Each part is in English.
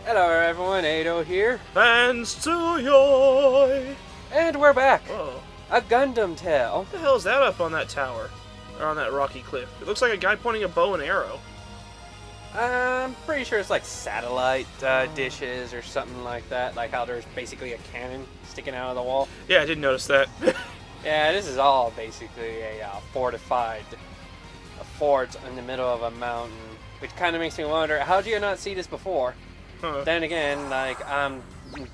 Hello everyone, Atou here. Fans Tsuyoi! And we're back. Whoa. A Gundam tale. What the hell is that up on that tower? Or on that rocky cliff? It looks like a guy pointing a bow and arrow. I'm pretty sure it's like satellite dishes or something like that. Like how there's basically a cannon sticking out of the wall. Yeah, I did notice that. Yeah, this is all basically a fortified fort in the middle of a mountain. Which kind of makes me wonder, how do you not see this before? Huh. Then again, like, I'm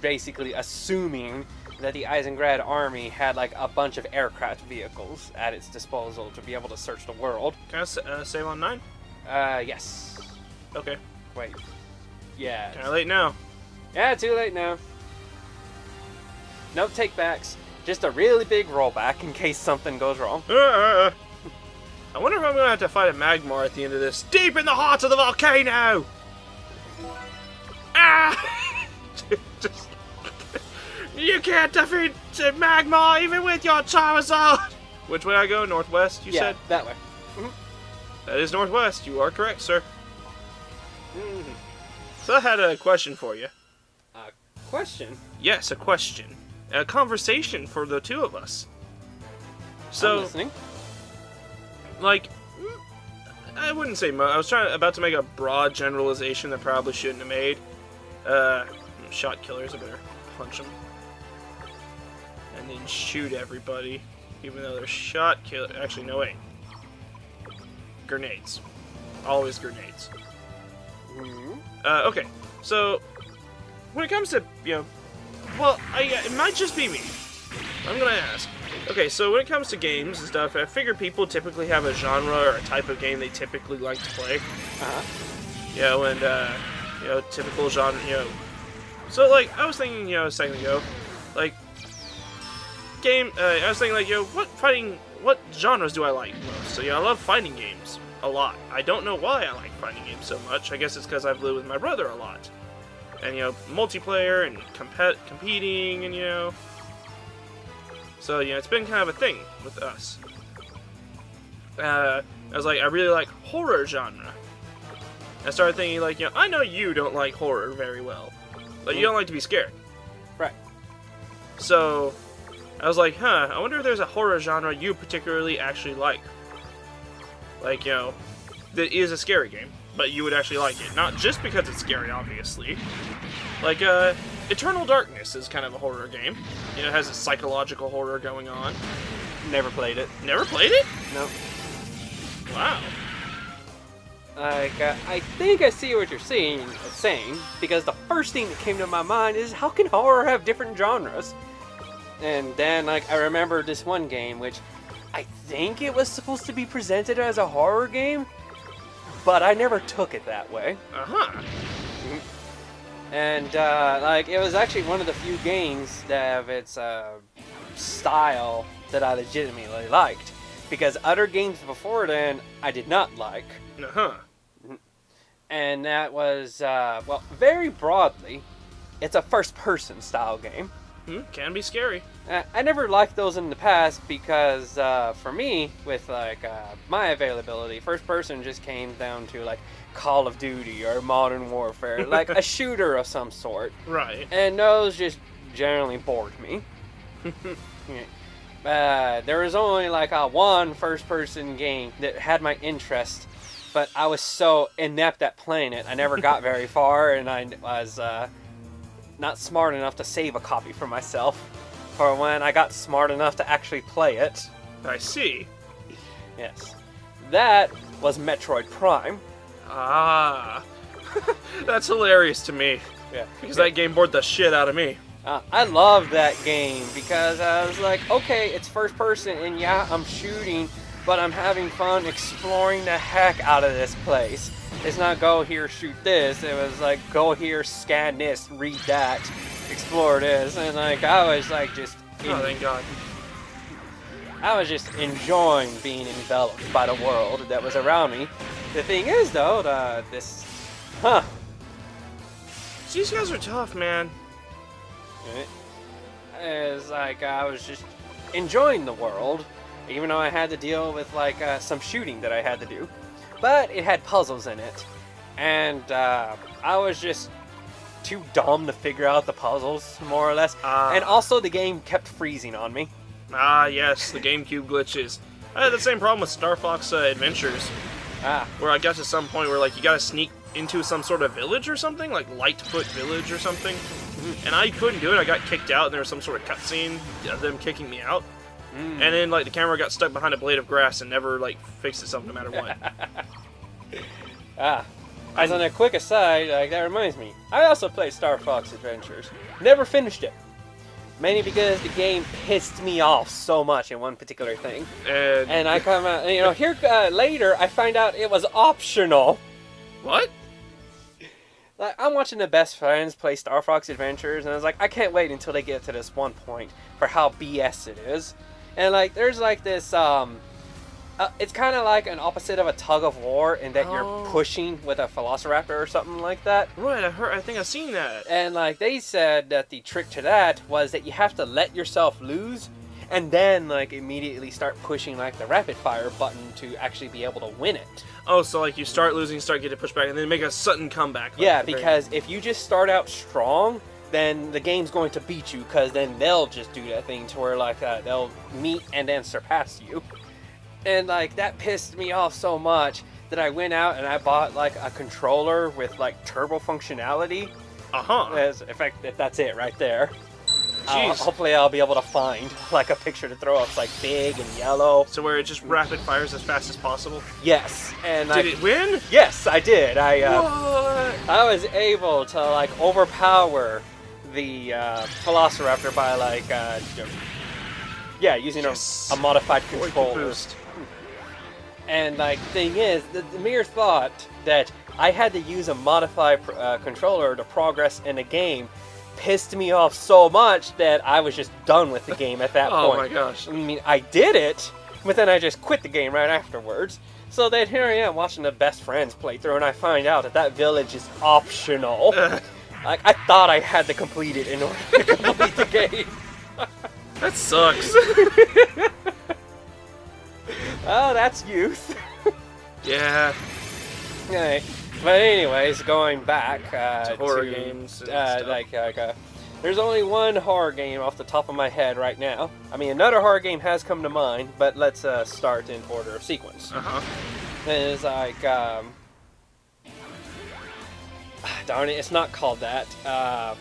basically assuming that the Eisengrad army had like a bunch of aircraft vehicles at its disposal to be able to search the world. Can I save on 9? Yes. Okay. Wait. Yeah. Kinda late now. Yeah, too late now. No takebacks. Just a really big rollback in case something goes wrong. I wonder if I'm gonna have to fight a Magmar at the end of this. Deep in the heart of the volcano! Ah! Just, you can't defeat Magmar even with your Charizard! Which way I go? Northwest, you said? That way. That is northwest. You are correct, sir. So I had a question for you. A question? Yes, a question. A conversation for the two of us. So, I'm listening. like, I wouldn't say I was about to make a broad generalization that probably shouldn't have made. Shot killers, I better punch them. And then shoot everybody, even though they're shot killers. Actually, no, wait. Grenades. Always grenades. Okay, so, when it comes to, well, it might just be me. I'm gonna ask. Okay, so when it comes to games and stuff, I figure people typically have a genre or a type of game they typically like to play. And, typical genre, So, like, I was thinking, a second ago, like, I was thinking, like, what genres do I like most? So, I love fighting games a lot. I don't know why I like fighting games so much. I guess it's because I've lived with my brother a lot. And, multiplayer and competing and, So, it's been kind of a thing with us. I was like, I really like horror genre. I started thinking, like, I know you don't like horror very well. Like, you don't like to be scared. Right. So, I was like, I wonder if there's a horror genre you particularly actually like. Like, that is a scary game, but you would actually like it. Not just because it's scary, obviously. Like, Eternal Darkness is kind of a horror game. It has a psychological horror going on. Never played it. Never played it? No. Wow. Like, I think I see what you're saying, because the first thing that came to my mind is, how can horror have different genres? And then, like, I remember this one game, which I think it was supposed to be presented as a horror game, but I never took it that way. And, like, it was actually one of the few games that of its style that I legitimately liked. Because other games before then, I did not like. And that was, well, very broadly, it's a first-person style game. Can be scary. I never liked those in the past because, for me, with, like, my availability, first-person just came down to, like, Call of Duty or Modern Warfare, like a shooter of some sort. Right. And those just generally bored me. There was only, like, one first-person game that had my interest, but I was so inept at playing it, I never got very far, and I was not smart enough to save a copy for myself for when I got smart enough to actually play it. I see. Yes. That was Metroid Prime. That's hilarious to me. Yeah. Because that game bored the shit out of me. I loved that game because I was like, okay, it's first person, and yeah, I'm shooting, but I'm having fun exploring the heck out of this place. It's not go here, shoot this. It was like, go here, scan this, read that, explore this, and like, I was like just... Oh, thank God. I was just enjoying being enveloped by the world that was around me. The thing is, though, These guys are tough, man. It's like I was just enjoying the world, even though I had to deal with like some shooting that I had to do. but it had puzzles in it, and I was just too dumb to figure out the puzzles, more or less. And also the game kept freezing on me. Yes, the GameCube glitches. I had the same problem with Star Fox Adventures, where I got to some point where, like, you gotta sneak into some sort of village or something, like Lightfoot Village or something, and I couldn't do it. I got kicked out, and there was some sort of cutscene of them kicking me out, and then, like, the camera got stuck behind a blade of grass and never, like, fixed itself no matter what. As on a quick aside, that reminds me, I also played Star Fox Adventures. Never finished it. Mainly because the game pissed me off so much in one particular thing. And I come out, you know, here later I find out it was optional. What? Like, I'm watching the best friends play Star Fox Adventures, and I was like, I can't wait until they get to this one point for how BS it is. And, like, there's, like, this, it's kind of like an opposite of a tug of war in that you're pushing with a velociraptor or something like that. Right, I think I've seen that. And, like, they said that the trick to that was that you have to let yourself lose and then, like, immediately start pushing, like, the rapid fire button to actually be able to win it. Oh, so, like, you start losing, start getting pushed back, and then make a sudden comeback. Like, yeah, because if you just start out strong, then the game's going to beat you, because then they'll just do that thing to where, like, they'll meet and then surpass you. And, like, that pissed me off so much that I went out and I bought, like, a controller with, like, turbo functionality. In fact, that's it right there. Hopefully I'll be able to find, like, a picture to throw up. It's, like, big and yellow. So where it just rapid fires as fast as possible? Yes. And did it win? Yes, I did. What? I was able to, like, overpower the Velociraptor by, like, using a modified controller. And, like, the thing is, the mere thought that I had to use a modified controller to progress in a game pissed me off so much that I was just done with the game at that point. Oh my gosh. I mean, I did it, but then I just quit the game right afterwards. So then here I am watching the best friends playthrough, and I find out that that village is optional. Like, I thought I had to complete it in order to complete the game. That sucks. Oh, that's youth. Yeah. Okay. But anyways, going back to horror games and stuff. There's only one horror game off the top of my head right now. I mean, another horror game has come to mind, but let's start in order of sequence. It's like, darn it, it's not called that. I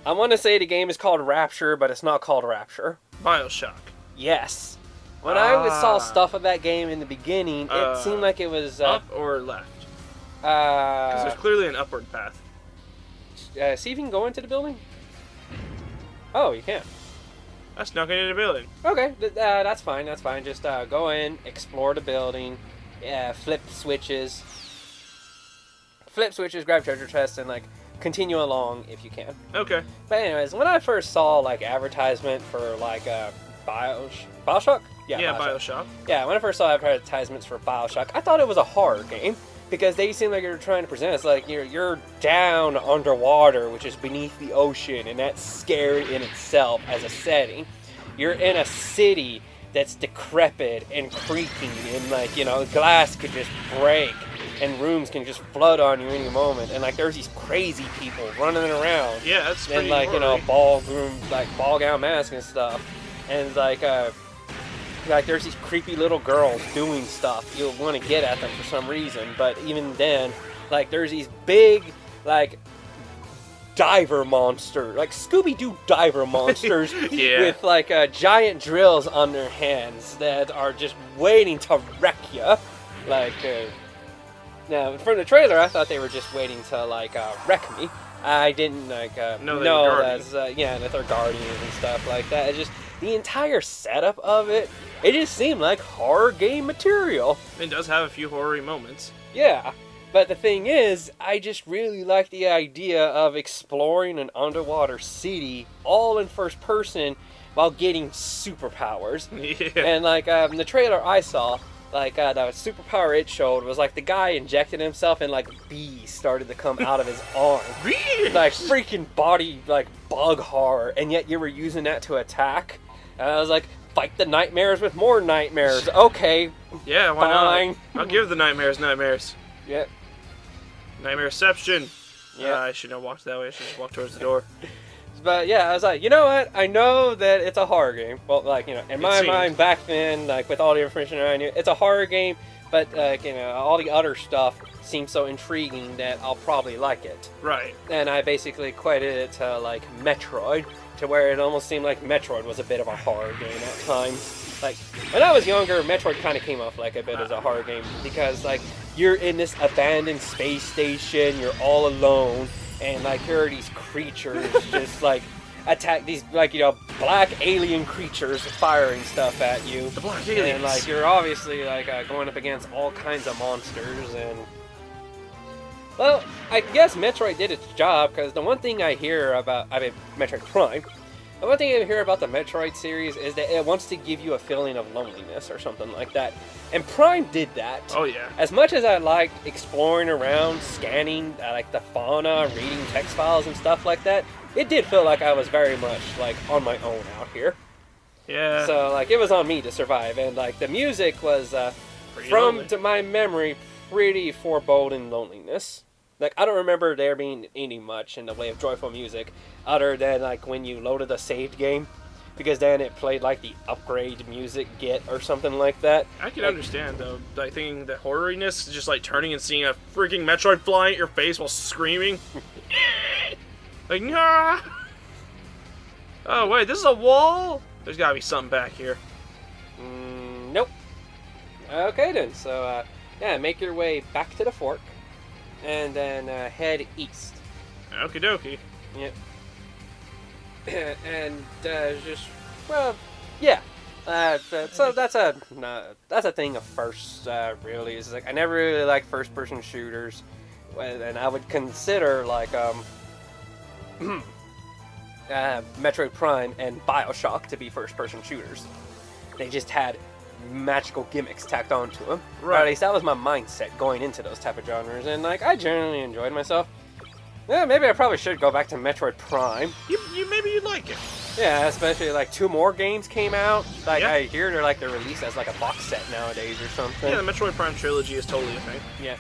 want to say the game is called Rapture, but it's not called Rapture. BioShock. Yes. When I saw stuff of that game in the beginning, it seemed like it was... up or left? Because there's clearly an upward path. See if you can go into the building? Oh, you can. I snuck into the building. Okay, that's fine, that's fine. Just go in, explore the building, flip switches, grab treasure chests, and, like, continue along if you can. Okay. But anyways, when I first saw, like, advertisement for, like, BioShock? Yeah, BioShock. Yeah, when I first saw advertisements for BioShock, I thought it was a horror game because they seem like you're trying to present it's like you're down underwater, which is beneath the ocean, and that's scary in itself as a setting. You're in a city that's decrepit and creaking, and, like, you know, glass could just break, and rooms can just flood on you any moment, and, like, there's these crazy people running around. Yeah, that's pretty and, like, horror-y. you know, ball gown mask and stuff, and, like there's these creepy little girls doing stuff. You'll want to get at them for some reason, but even then, like, there's these big, like, diver monster, like Scooby-Doo diver monsters with, like, giant drills on their hands that are just waiting to wreck you. Like, now, from the trailer, I thought they were just waiting to, like, wreck me. I didn't, like, know that they're guardians and stuff like that. It's just, the entire setup of it, it just seemed like horror game material. It does have a few horror moments. Yeah, but the thing is, I just really like the idea of exploring an underwater city all in first person while getting superpowers. Yeah. And, like, the trailer I saw, like, the superpower it showed was, like, the guy injected himself and, like, bees started to come out of his arm. Like, freaking body, like, bug horror, and yet you were using that to attack. And I was like, fight the nightmares with more nightmares. Okay. Yeah, why fine. not? I'll give the nightmares nightmares. Yep. Nightmareception. Yeah. I should not walk that way. I should just walk towards the door. But yeah, I was like, you know what? I know that it's a horror game. Well, like, you know, in my mind back then, like with all the information around you, it's a horror game. But like, you know, all the other stuff seems so intriguing that I'll probably like it. Right. And I basically equated it to like Metroid, to where it almost seemed like Metroid was a bit of a horror game at times. Like when I was younger, Metroid kind of came off like a bit as a horror game because like you're in this abandoned space station, you're all alone, and like here are these creatures just like attack these like, you know, black alien creatures firing stuff at you. The black aliens. And like you're obviously like going up against all kinds of monsters. And well, I guess Metroid did its job, because the one thing I hear about, I mean, Metroid Prime, the one thing I hear about the Metroid series is that it wants to give you a feeling of loneliness or something like that. And Prime did that. Oh, yeah. As much as I liked exploring around, scanning like the fauna, reading text files and stuff like that, it did feel like I was very much like on my own out here. Yeah. So like it was on me to survive, and like the music was to my memory pretty foreboding loneliness. Like I don't remember there being any much in the way of joyful music other than like when you loaded a saved game, because then it played like the upgrade music get or something like that. I can understand though, like thinking the horroriness, just like turning and seeing a freaking Metroid flying at your face while screaming. Like, nah. Oh wait, this is a wall? There's gotta be something back here. Nope. Okay then, so yeah, make your way back to the fork, and then head east. Okie dokie. Yep. And just, well, yeah. So that's a thing of first, really. It's like I never really liked first-person shooters, and I would consider like Metroid Prime and BioShock to be first-person shooters. They just had magical gimmicks tacked onto them. Right. Or at least that was my mindset going into those type of genres, and like I generally enjoyed myself. Yeah, maybe I probably should go back to Metroid Prime. Maybe you'd like it. Yeah, especially like 2 more games came out. Like yeah. I hear they're released as like a box set nowadays or something. Yeah, the Metroid Prime trilogy is totally a thing. Yeah,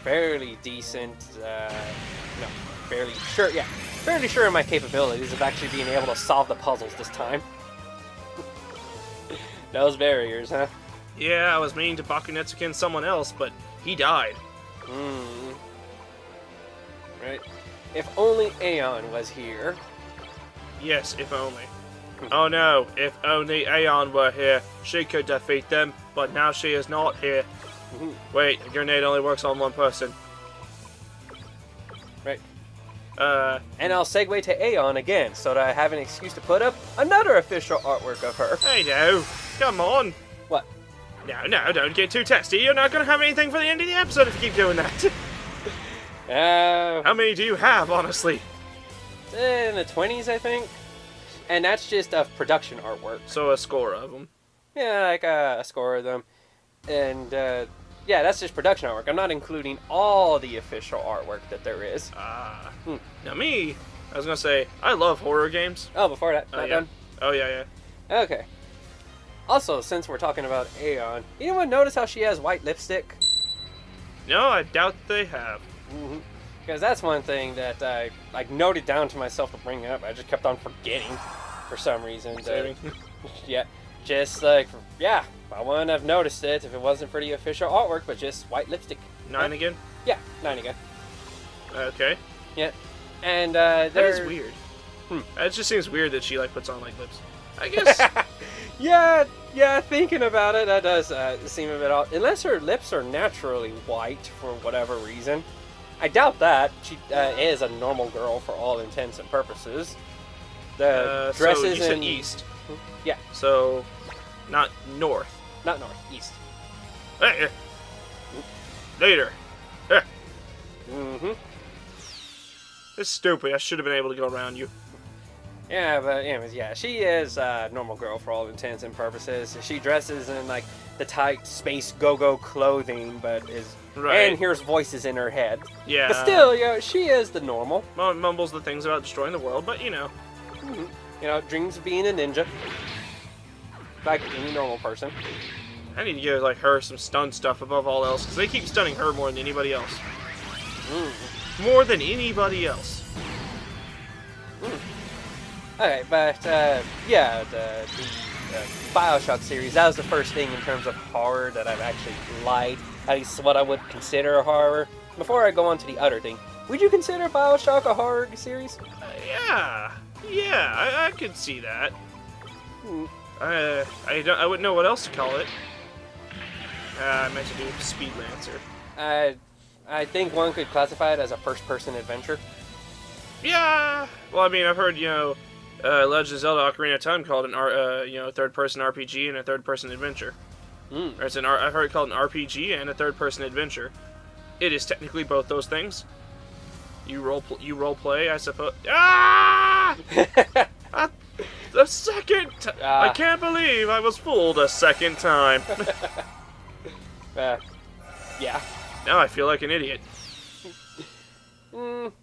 fairly decent. No, fairly sure. Yeah, fairly sure in my capabilities of actually being able to solve the puzzles this time. Those barriers, huh? Yeah, I was meaning to Bakunetsuken someone else, but he died. Right. If only Aeon was here. Yes, if only. Oh no, if only Aeon were here, she could defeat them, but now she is not here. Wait, a grenade only works on one person. Right. And I'll segue to Aeon again, so that I have an excuse to put up another official artwork of her. Hey, no. Come on. What? No, don't get too testy. You're not going to have anything for the end of the episode if you keep doing that. How many do you have, honestly? In the 20s, I think. And that's just of production artwork. So a score of them. Yeah, like a score of them. And, yeah, that's just production artwork. I'm not including all the official artwork that there is. Now me, I was going to say, I love horror games. Oh, before that, not done? Oh, yeah. Okay. Also, since we're talking about Aeon, anyone notice how she has white lipstick? No, I doubt they have. Because that's one thing that I like noted down to myself to bring up. I just kept on forgetting for some reason. Yeah, just like, yeah, I wouldn't have noticed it if it wasn't for the official artwork, but just white lipstick. 9 again? Yeah, 9 again. Okay. Yeah, and that is weird. It just seems weird that she like puts on like lips. I guess. Yeah, thinking about it, that does seem a bit odd. Unless her lips are naturally white for whatever reason. I doubt that. She is a normal girl for all intents and purposes. The dresses so you said in east. Yeah. So, not north. Not north, east. Hey, later. It's stupid. I should have been able to go around you. Yeah, but anyways, yeah, she is a normal girl for all intents and purposes. She dresses in like the tight space go-go clothing, but is and hears voices in her head. Yeah. But still, you know, she is the normal. Mumbles the things about destroying the world, but you know. You know, dreams of being a ninja. like any normal person. I need to give like her some stun stuff above all else, because they keep stunning her more than anybody else. More than anybody else. Okay, but yeah, the Bioshock series, that was the first thing in terms of horror that I've actually liked. At least what I would consider a horror. Before I go on to the other thing, would you consider Bioshock a horror series? Yeah, I could see that. I wouldn't know what else to call it. I meant to do Speed Lancer. I think one could classify it as a first-person adventure. Yeah. Well, I mean, I've heard Legend of Zelda: Ocarina of Time called an third-person RPG and a third-person adventure. Or I've heard it called an RPG and a third-person adventure. It is technically both those things. You role play, I suppose. Ah! The second. I can't believe I was fooled a second time. Yeah. Now I feel like an idiot.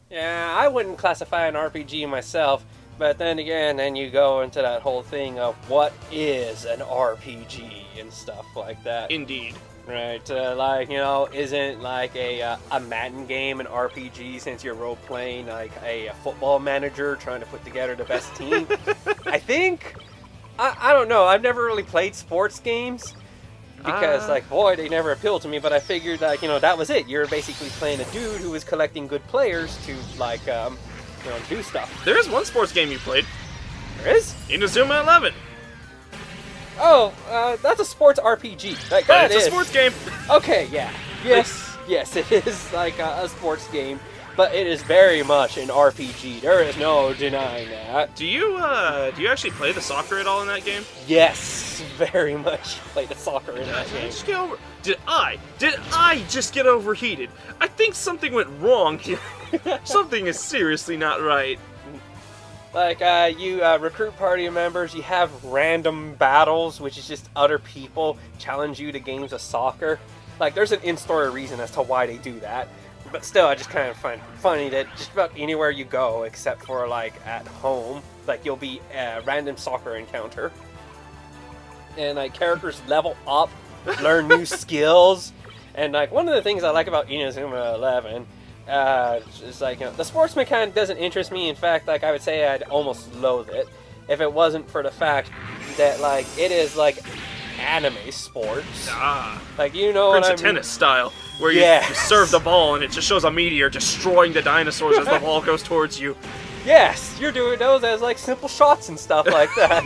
Yeah, I wouldn't classify an RPG myself, but then again, then you go into that whole thing of what is an RPG and stuff like that. Indeed. Right, isn't like a Madden game an RPG since you're role-playing like a football manager trying to put together the best team? I think, I don't know, I've never really played sports games because, boy, they never appealed to me, but I figured, that was it. You're basically playing a dude who was collecting good players to, do stuff. There is one sports game you played. There is? Inazuma 11. Oh, that's a sports RPG. It's a sports game. Okay, yeah. Yes, it is like a sports game, but it is very much an RPG. There is no denying that. Do you actually play the soccer at all in that game? Yes, very much play the soccer in that game. Did I just get overheated? I think something went wrong here. Something is seriously not right. You recruit party members, you have random battles, which is just other people challenge you to games of soccer. There's an in-story reason as to why they do that. But still, I just kind of find funny that just about anywhere you go, except for, at home, you'll be a random soccer encounter. And, characters level up, learn new skills. And, one of the things I like about Inazuma 11... the sports mechanic doesn't interest me. In fact, I would say I'd almost loathe it if it wasn't for the fact that, it is, anime sports. Prince what I of Tennis style, where you serve the ball and it just shows a meteor destroying the dinosaurs as the ball goes towards you. Yes, you're doing those as, simple shots and stuff like that.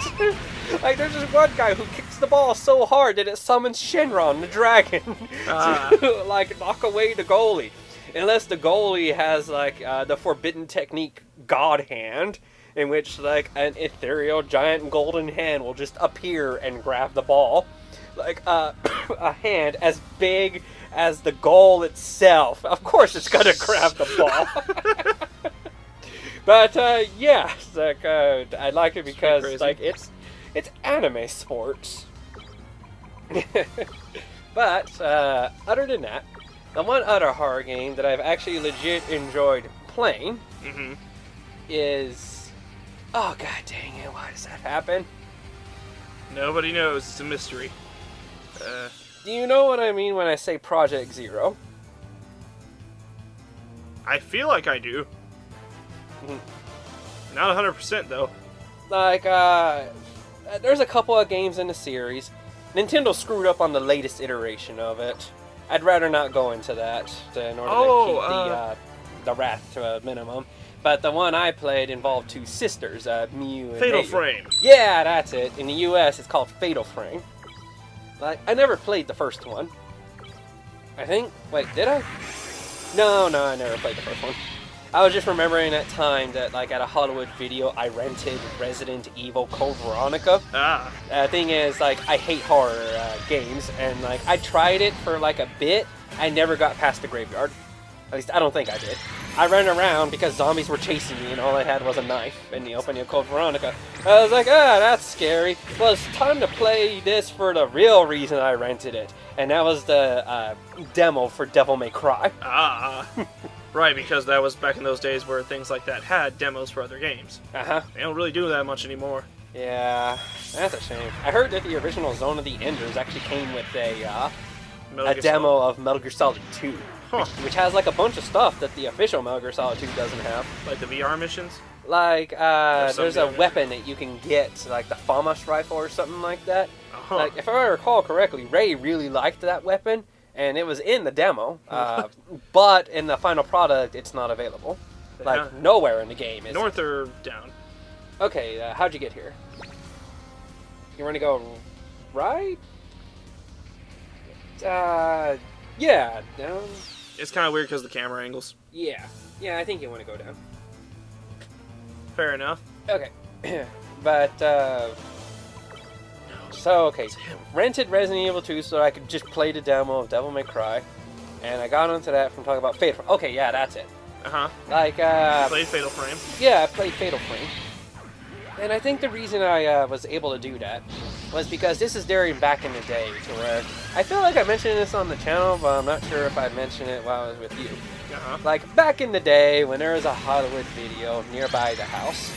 There's this one guy who kicks the ball so hard that it summons Shenron, the dragon, to, knock away the goalie. Unless the goalie has, the forbidden technique God Hand, in which, an ethereal giant golden hand will just appear and grab the ball. A hand as big as the goal itself. Of course it's gonna grab the ball. But, yeah, I like it because, it's anime sports. But, other than that, the one other horror game that I've actually legit enjoyed playing is... Oh, god dang it, why does that happen? Nobody knows, it's a mystery. Do you know what I mean when I say Project Zero? I feel like I do. Not 100% though. There's a couple of games in the series. Nintendo screwed up on the latest iteration of it. I'd rather not go into that in order to keep the wrath to a minimum. But the one I played involved two sisters, Miu and Fatal Mayu. Frame. Yeah, that's it. In the US, it's called Fatal Frame. I never played the first one. I think... Wait, did I? No, I never played the first one. I was just remembering that time that, at a Hollywood video, I rented Resident Evil Code Veronica. Thing is, I hate horror games, and, I tried it for, a bit. I never got past the graveyard. At least, I don't think I did. I ran around because zombies were chasing me, and all I had was a knife in the opening of Code Veronica. I was like, that's scary. Well, it's time to play this for the real reason I rented it. And that was the demo for Devil May Cry. Right, because that was back in those days where things like that had demos for other games. They don't really do that much anymore. Yeah, that's a shame. I heard that the original Zone of the Enders actually came with a demo of Metal Gear Solid 2, which has like a bunch of stuff that the official Metal Gear Solid 2 doesn't have. Like the VR missions? Like, there's a weapon that you can get, like the FAMAS rifle or something like that. Like, if I recall correctly, Ray really liked that weapon, and it was in the demo, but in the final product, it's not available. Like, nowhere in the game is North or down? Okay, how'd you get here? You want to go right? Yeah, down. It's kind of weird because of the camera angles. Yeah, I think you want to go down. Fair enough. Okay, but, so, okay, rented Resident Evil 2 so I could just play the demo of Devil May Cry, and I got onto that from talking about Fatal. Okay, yeah, that's it. Like, played Fatal Frame? Yeah, I played Fatal Frame. And I think the reason I was able to do that was because this is during back in the day to where I feel like I mentioned this on the channel, but I'm not sure if I mentioned it while I was with you. Like back in the day when there was a Hollywood Video nearby the house,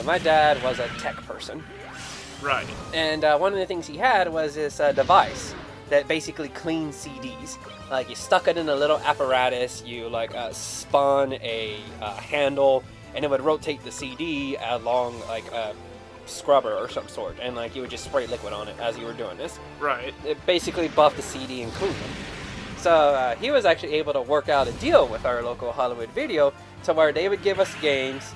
my dad was a tech person. Right. And one of the things he had was this device that basically cleaned CDs. Like you stuck it in a little apparatus, you like spun a handle, and it would rotate the CD along like a scrubber or some sort, and like you would just spray liquid on it as you were doing this. Right. It basically buffed the CD and cleaned them. So he was actually able to work out a deal with our local Hollywood Video to where they would give us games,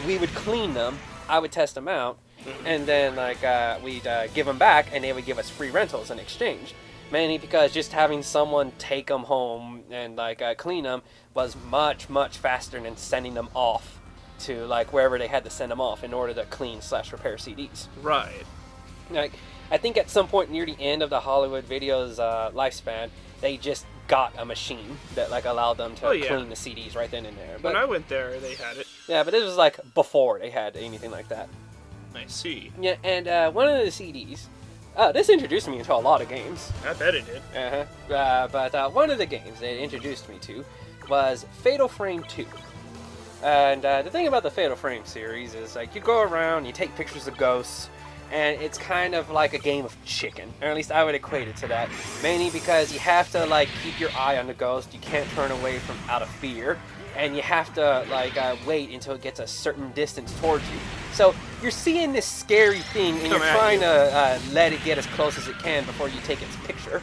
we would clean them, I would test them out, and then like we'd give them back, and they would give us free rentals in exchange. Mainly because just having someone take them home and like clean them was much faster than sending them off to like wherever they had to send them off in order to clean/repair CDs. Right. Like I think at some point near the end of the Hollywood Video's lifespan, they just got a machine that like allowed them to clean the CDs right then and there. But when I went there, they had it. Yeah, but this was like before they had anything like that. I see. Yeah, and one of the CDs. This introduced me into a lot of games. I bet it did. But one of the games it introduced me to was Fatal Frame 2. And the thing about the Fatal Frame series is like you go around, you take pictures of ghosts, and it's kind of like a game of chicken. Or at least I would equate it to that. Mainly because you have to like keep your eye on the ghost, you can't turn away from out of fear, and you have to like wait until it gets a certain distance towards you. So you're seeing this scary thing and you're trying to let it get as close as it can before you take its picture.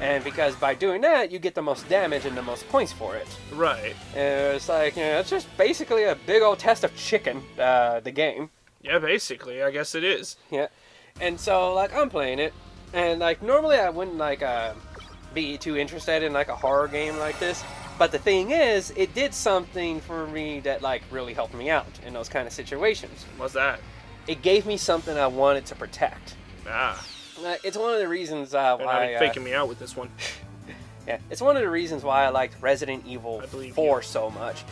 And because by doing that, you get the most damage and the most points for it. Right. It's like, it's just basically a big old test of chicken, the game. Yeah, basically, I guess it is. Yeah. And so, like, I'm playing it, and, like, normally I wouldn't, like, be too interested in, like, a horror game like this. But the thing is, it did something for me that, like, really helped me out in those kind of situations. What's that? It gave me something I wanted to protect. Ah. It's one of the reasons why... They're not faking me out with this one. Yeah, it's one of the reasons why I liked Resident Evil 4 so much.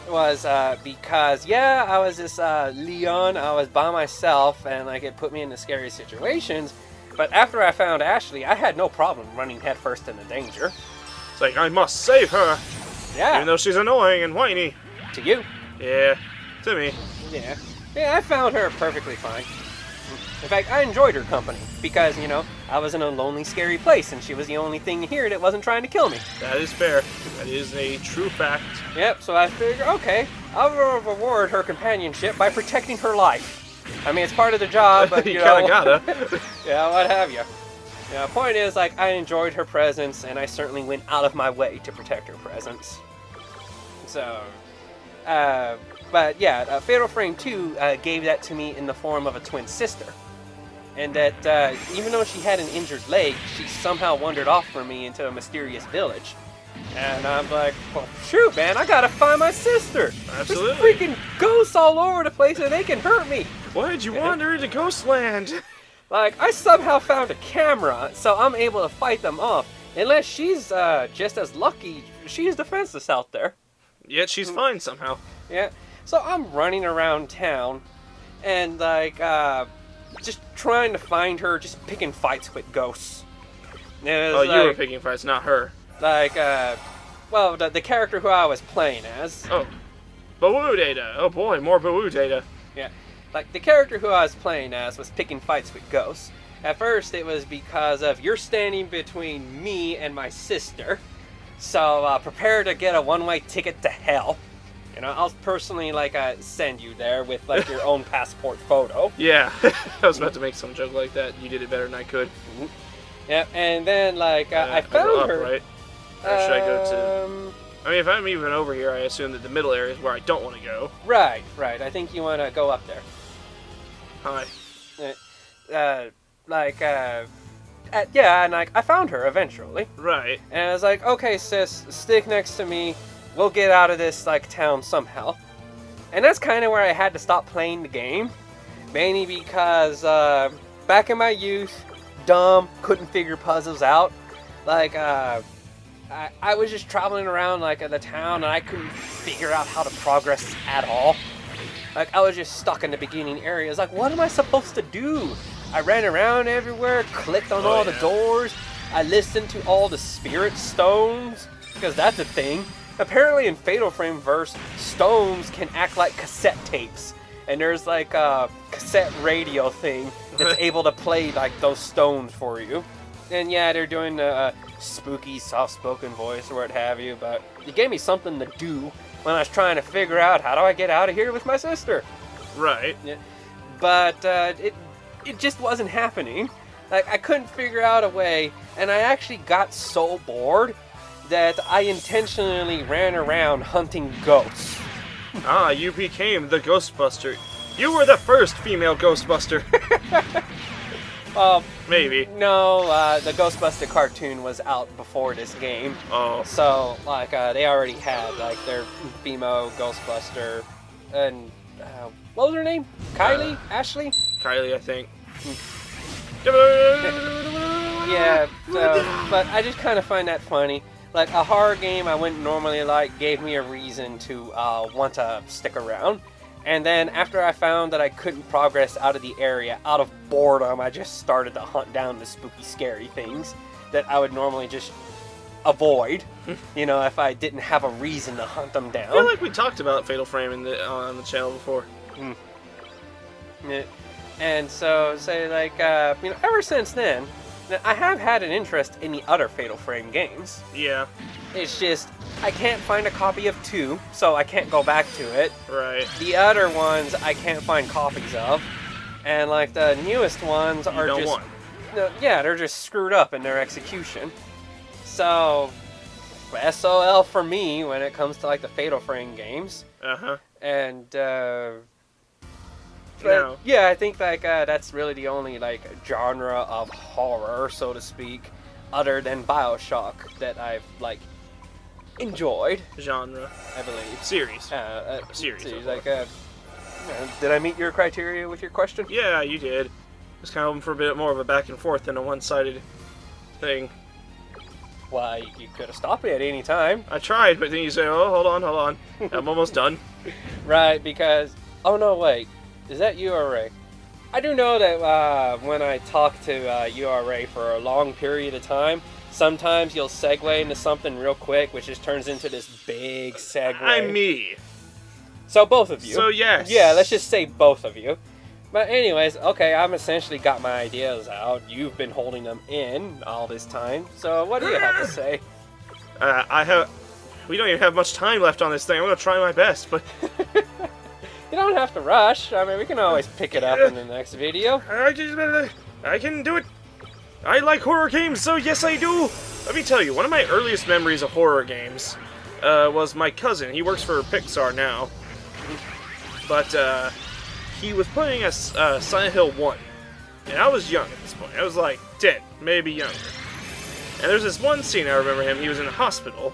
Was because, yeah, I was this Leon, I was by myself, and like it put me into scary situations. But after I found Ashley, I had no problem running headfirst into danger. It's like, I must save her! Yeah. Even though she's annoying and whiny. To you. Yeah, to me. Yeah. Yeah, I found her perfectly fine. In fact, I enjoyed her company, because, you know, I was in a lonely, scary place, and she was the only thing here that wasn't trying to kill me. That is fair. That is a true fact. Yep, so I figured, okay, I'll reward her companionship by protecting her life. I mean, it's part of the job, but, you know... kinda gotta. Yeah, what have you. Yeah, the point is, like, I enjoyed her presence, and I certainly went out of my way to protect her presence. So, but yeah, Fatal Frame 2 gave that to me in the form of a twin sister. And that even though she had an injured leg, she somehow wandered off from me into a mysterious village. And I'm like, well, shoot, man, I gotta find my sister. Absolutely. There's freaking ghosts all over the place and they can hurt me. Why did you wander into Ghostland? Like, I somehow found a camera, so I'm able to fight them off. Unless she's just as lucky, she's defenseless out there. Yet she's fine somehow. Yeah. So I'm running around town and, like, just trying to find her, just picking fights with ghosts. Oh, you were picking fights, not her. Like, well, the character who I was playing as. Oh. Bawoo data. Oh boy, more Bawoo data. Yeah. Like, the character who I was playing as was picking fights with ghosts. At first, it was because of you're standing between me and my sister, so prepare to get a one-way ticket to hell. You know, I'll personally, like, send you there with, like, your own passport photo. Yeah, I was about to make some joke like that. You did it better than I could. Mm-hmm. Yeah, and then, like, I found up, her. Right? Or should I go to... I mean, if I'm even over here, I assume that the middle area is where I don't want to go. Right. I think you want to go up there. Hi. Yeah, and like I found her eventually. Right. And I was like, okay, sis, stick next to me. We'll get out of this like town somehow. And that's kind of where I had to stop playing the game, mainly because back in my youth, dumb, couldn't figure puzzles out. Like I was just traveling around like in the town, and I couldn't figure out how to progress at all. Like, I was just stuck in the beginning areas. Like, what am I supposed to do? I ran around everywhere, clicked on all the doors. I listened to all the spirit stones, because that's a thing. Apparently in Fatal Frame verse, stones can act like cassette tapes. And there's like a cassette radio thing that's able to play like those stones for you. And yeah, they're doing a spooky, soft-spoken voice or what have you, but it gave me something to do when I was trying to figure out how do I get out of here with my sister. Right. Yeah. But it just wasn't happening. Like, I couldn't figure out a way, and I actually got so bored that I intentionally ran around hunting ghosts. Ah, you became the Ghostbuster. You were the first female Ghostbuster. Maybe. No, the Ghostbuster cartoon was out before this game. Oh. So, like, they already had, like, their female Ghostbuster, and, what was her name? Kylie? Ashley? Kylie, I think. Yeah, so, but I just kind of find that funny. Like, a horror game I wouldn't normally like gave me a reason to want to stick around. And then after I found that I couldn't progress out of the area, out of boredom, I just started to hunt down the spooky, scary things that I would normally just avoid, you know, if I didn't have a reason to hunt them down. I feel like we talked about Fatal Frame on the channel before. Yeah. And so, say, like, you know, ever since then, I have had an interest in the other Fatal Frame games. Yeah. It's just, I can't find a copy of 2, so I can't go back to it. Right. The other ones, I can't find copies of. And, like, the newest ones are just... Yeah, they're just screwed up in their execution. So, SOL for me when it comes to, like, the Fatal Frame games. Uh-huh. And, No. yeah, I think, like, that's really the only, like, genre of horror, so to speak, other than BioShock that I've, like, enjoyed. Genre. I believe. Series. Series. So Like, did I meet your criteria with your question? Yeah, you did. Just kind of hoping for a bit more of a back and forth than a one-sided thing. Why, you could have stopped me at any time. I tried, but then you say, oh, hold on. I'm almost done. Right, because... Oh, no, wait. Is that you or Ray? I do know that when I talk to you or Ray for a long period of time, sometimes you'll segue into something real quick, which just turns into this big segue. I'm me. So both of you. So yes. Yeah, let's just say both of you. But anyways, okay, I've essentially got my ideas out. You've been holding them in all this time. So what do you have to say? We don't even have much time left on this thing. I'm going to try my best, but... You don't have to rush. I mean, we can always pick it up in the next video. I can do it. I like horror games, so yes I do. Let me tell you, one of my earliest memories of horror games was my cousin. He works for Pixar now. But he was playing a Silent Hill 1. And I was young at this point. I was like 10, maybe younger. And there's this one scene I remember him. He was in a hospital.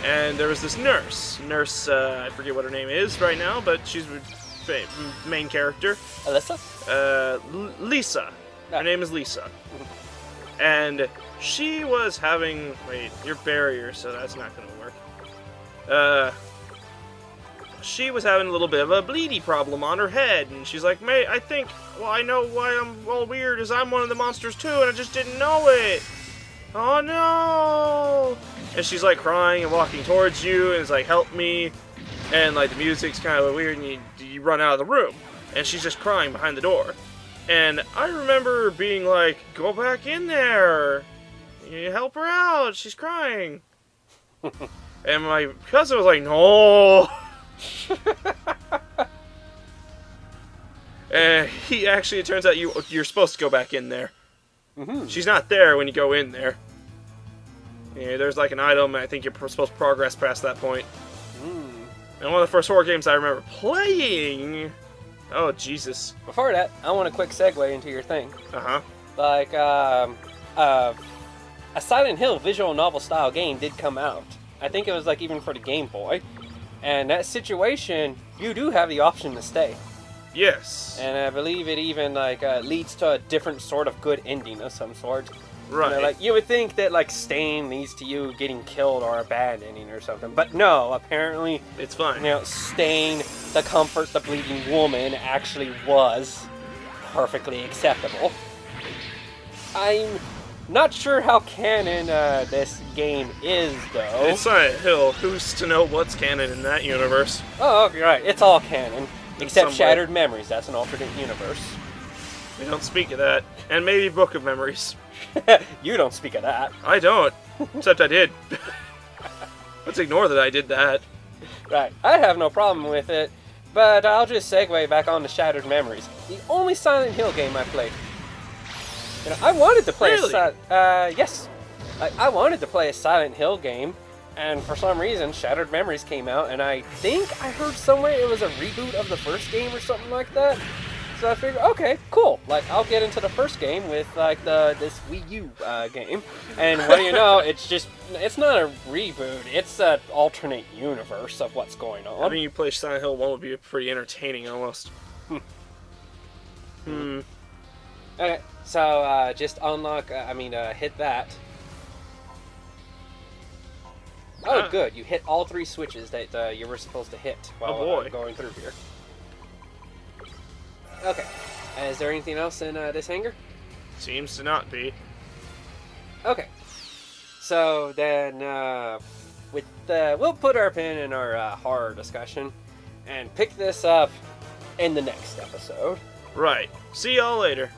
And there was this nurse. I forget what her name is right now, but she's the main character. Alyssa? Lisa. Her name is Lisa. And she was having... Wait, you're barrier, so that's not going to work. She was having a little bit of a bleedy problem on her head. And she's like, Mate, I know why I'm all weird is I'm one of the monsters too, and I just didn't know it. Oh no! And she's like crying and walking towards you, and it's like, help me. And like the music's kind of weird, and you run out of the room. and she's just crying behind the door. And I remember being like, go back in there. You help her out. She's crying. And my cousin was like, no. And it turns out you're supposed to go back in there. Mm-hmm. She's not there when you go in there. Yeah, there's like an item, and I think you're supposed to progress past that point. And one of the first horror games I remember playing... Oh, Jesus. Before that, I want a quick segue into your thing. Uh-huh. Like, a Silent Hill visual novel style game did come out. I think it was like even for the Game Boy. And that situation, you do have the option to stay. Yes. And I believe it even like leads to a different sort of good ending of some sort. Right. You know, like you would think that like staying leads to you getting killed or a bad ending or something, but no. Apparently, it's fine. You know, staying to comfort the bleeding woman actually was perfectly acceptable. I'm not sure how canon this game is, though. It's Silent Hill. Who's to know what's canon in that universe? Oh, okay, right. It's all canon. Except some Shattered Memories. That's an alternate universe. We don't speak of that. And maybe Book of Memories. You don't speak of that. I don't. Except I did. Let's ignore that I did that. Right. I have no problem with it. But I'll just segue back on to Shattered Memories. The only Silent Hill game I played. You know, I wanted to play Really? yes. I wanted to play a Silent Hill game, and for some reason, Shattered Memories came out, and I think I heard somewhere it was a reboot of the first game or something like that. So I figured, okay, cool. Like, I'll get into the first game with, like, this Wii U game. And what do you know, it's not a reboot, it's an alternate universe of what's going on. I mean, you play Silent Hill 1 would be pretty entertaining, almost. Okay, so, just unlock, hit that. Oh, good, you hit all 3 switches that you were supposed to hit while going through here. Okay. Is there anything else in this hangar? Seems to not be. Okay. So then, we'll put our pin in our horror discussion and pick this up in the next episode. Right. See y'all later.